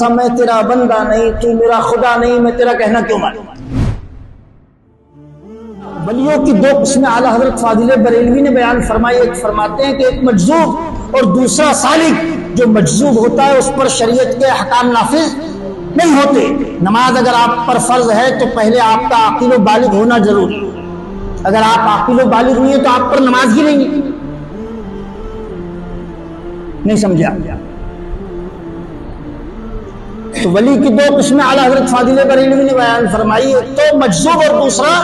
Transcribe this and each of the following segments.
تھا میں تیرا بندہ نہیں، تو میرا خدا نہیں، میں تیرا کہنا کیوں مانوں؟ ولیوں کی دو قسمیں اعلیٰ حضرت فاضل بریلوی نے بیان فرمائی. ایک فرماتے ہیں کہ ایک مجذوب اور دوسرا سالک. جو مجذوب ہوتا ہے اس پر شریعت کے احکام نافذ نہیں ہوتے. نماز اگر آپ پر فرض ہے تو پہلے آپ کا عاقل و بالغ ہونا ضروری. اگر آپ عاقل و بالغ نہیں ہیں تو آپ پر نماز ہی نہیں سمجھا. تو ولی کی دو قسمیں اعلیٰ حضرت فاضل بریلوی نے بیان فرمائی. ایک تو مجذوب اور دوسرا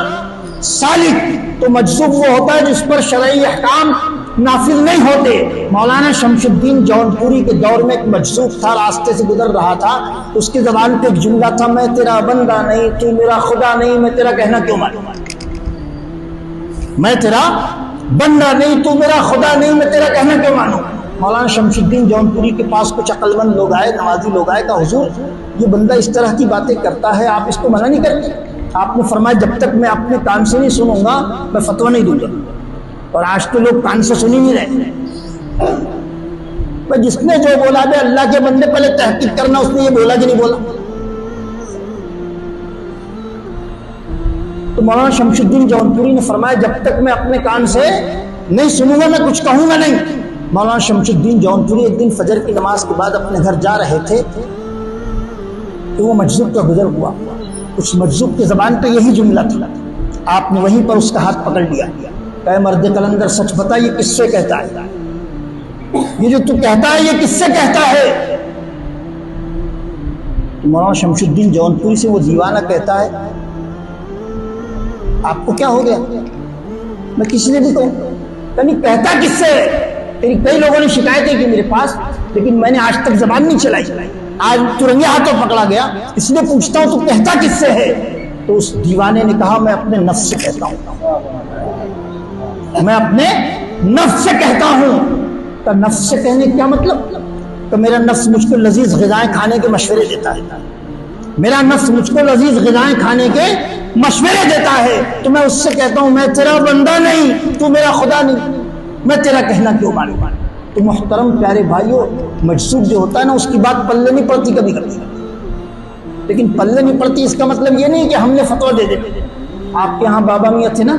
سالک. تو مجذوب وہ ہوتا ہے جس پر شرعی احکام نافذ نہیں ہوتے. مولانا شمس الدین جونپوری کے دور میں ایک مجذوب تھا، راستے سے گزر رہا تھا. اس کی زبان پہ ایک جملہ تھا میں تیرا بندہ نہیں، تو میرا خدا نہیں، میں تیرا کہنا کیوں مانوں؟ میں تیرا بندہ نہیں، تو میرا خدا نہیں، میں تیرا کہنا کیوں مانوں؟ مولانا شمس الدین جونپوری کے پاس کچھ عقل مند لوگ آئے، نمازی لوگ آئے. کہا حضور یہ بندہ اس طرح کی باتیں کرتا ہے، آپ اس کو منع نہیں کرتے؟ آپ نے فرمایا جب تک میں اپنے کان سے نہیں سنوں گا میں فتویٰ نہیں دوں گا. اور آج تو لوگ کان سے سن ہی نہیں رہے. جس نے جو بولا بے اللہ کے بندے پہلے تحقیق کرنا اس نے یہ بولا کہ نہیں بولا. تو مولانا شمس الدین جونپوری نے فرمایا جب تک میں اپنے کان سے نہیں سنوں گا میں کچھ کہوں گا نہیں. مولانا شمس الدین جونپوری ایک دن فجر کی نماز کے بعد اپنے گھر جا رہے تھے کہ وہ مجذوب کا گزر ہوا. اس مجذوب کی زبان پہ یہی جملہ تھا. آپ نے وہیں پر اس کا ہاتھ پکڑ لیا. کہ مرد قلندر سچ بتا یہ کس سے کہتا ہے؟ یہ جو تو کہتا ہے یہ کس سے کہتا ہے؟ تو مولانا شمس الدین جونپوری سے وہ دیوانہ کہتا ہے آپ کو کیا ہو گیا؟ میں کسی نے بھی کہوں یعنی کہتا کس سے؟ تیری کئی لوگوں نے شکایت کی میرے پاس لیکن میں نے آج تک زبان نہیں چلائی. آج ترنگے ہاتھوں پکڑا گیا اس لیے پوچھتا ہوں تو کہتا کس سے ہے؟ تو اس دیوانے نے کہا میں اپنے نفس سے کہتا ہوں. میں اپنے نفس سے کہتا ہوں. تو نفس سے کہنے کیا مطلب؟ تو میرا نفس مجھ کو لذیذ غذائیں کھانے کے مشورے دیتا ہے. میرا نفس مجھ کو لذیذ غذائیں کھانے کے مشورے دیتا ہے تو میں اس سے کہتا ہوں میں تیرا بندہ نہیں، تو میرا خدا نہیں، میں تیرا کہنا کیوں مانوں؟ تو محترم پیارے بھائیوں مجذوب جو ہوتا ہے نا اس کی بات پلے نہیں پڑتی کبھی کبھی. لیکن پلے نہیں پڑتی اس کا مطلب یہ نہیں کہ ہم نے فتویٰ دے دے. آپ کے ہاں بابا میاں تھے نا،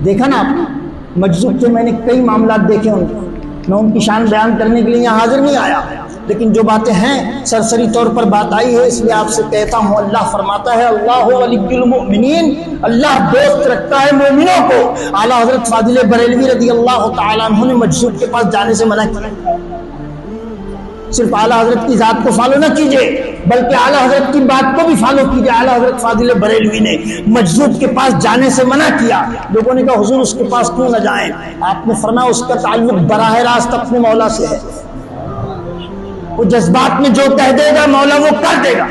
دیکھا نا آپ مجذوب کے میں نے کئی معاملات دیکھے ان کو. میں ان کی شان بیان کرنے کے لیے یہاں حاضر نہیں آیا لیکن جو باتیں ہیں سرسری طور پر بات آئی ہے اس لیے آپ سے کہتا ہوں. اللہ فرماتا ہے اللہ ولی المؤمنین، اللہ دوست رکھتا ہے مومنوں کو. اعلیٰ حضرت فاضل بریلوی رضی اللہ تعالیٰ عنہ نے مجذوب کے پاس جانے سے منع کیا. صرف اعلیٰ حضرت کی ذات کو فالو نہ کیجئے بلکہ اعلیٰ حضرت کی بات کو بھی فالو کیجئے. اعلیٰ حضرت فاضل بریلوی نے مجذوب کے پاس جانے سے منع کیا. لوگوں نے کہا حضور اس کے پاس کیوں نہ جائیں؟ آپ نے فرمایا اس کا تعلق براہ راست اپنے مولا سے ہے. وہ جذبات میں جو کہہ دے گا مولا وہ کر دے گا.